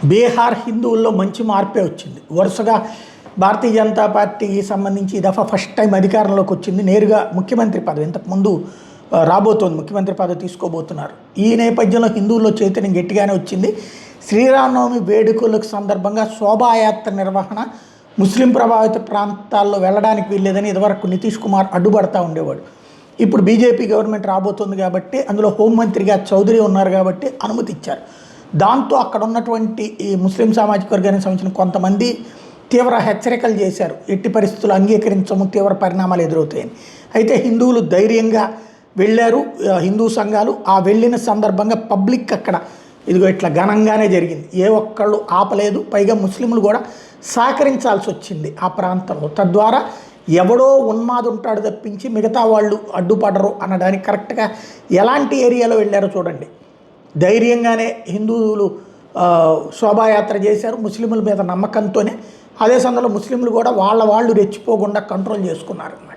బీహార్ హిందువుల్లో మంచి మార్పే వచ్చింది. వరుసగా భారతీయ జనతా పార్టీకి సంబంధించి ఈ దఫా ఫస్ట్ టైం అధికారంలోకి వచ్చింది. నేరుగా ముఖ్యమంత్రి పదవి ఇంతకుముందు రాబోతోంది, ముఖ్యమంత్రి పదవి తీసుకోబోతున్నారు. ఈ నేపథ్యంలో హిందువుల్లో చైతన్యం గట్టిగానే వచ్చింది. శ్రీరామనవమి వేడుకలకు సందర్భంగా శోభాయాత్ర నిర్వహణ ముస్లిం ప్రభావిత ప్రాంతాల్లో వెళ్ళడానికి వీల్లేదని ఇదివరకు నితీష్ కుమార్ అడ్డుపడతా ఉండేవాడు. ఇప్పుడు బీజేపీ గవర్నమెంట్ రాబోతుంది కాబట్టి, అందులో హోంమంత్రిగా చౌదరి ఉన్నారు కాబట్టి అనుమతి ఇచ్చారు. దాంతో అక్కడ ఉన్నటువంటి ఈ ముస్లిం సామాజిక వర్గానికి సంబంధించిన కొంతమంది తీవ్ర హెచ్చరికలు చేశారు, ఎట్టి పరిస్థితులు అంగీకరించము, తీవ్ర పరిణామాలు ఎదురవుతాయని. అయితే హిందువులు ధైర్యంగా వెళ్ళారు. హిందూ సంఘాలు ఆ వెళ్ళిన సందర్భంగా పబ్లిక్ అక్కడ ఇదిగో ఇట్లా ఘనంగానే జరిగింది. ఏ ఒక్కళ్ళు ఆపలేదు. పైగా ముస్లింలు కూడా సహకరించాల్సి వచ్చింది ఆ ప్రాంతంలో. తద్వారా ఎవడో ఉన్మాదు ఉంటాడు తప్పించి మిగతా వాళ్ళు అడ్డుపడరు అనడానికి కరెక్ట్గా ఎలాంటి ఏరియాలో వెళ్ళారో చూడండి. ధైర్యంగానే హిందువులు శోభాయాత్ర చేశారు, ముస్లింల మీద నమ్మకంతోనే. అదే సమయంలో ముస్లింలు కూడా వాళ్ళు రెచ్చిపోకుండా కంట్రోల్ చేసుకున్నారు అన్నమాట.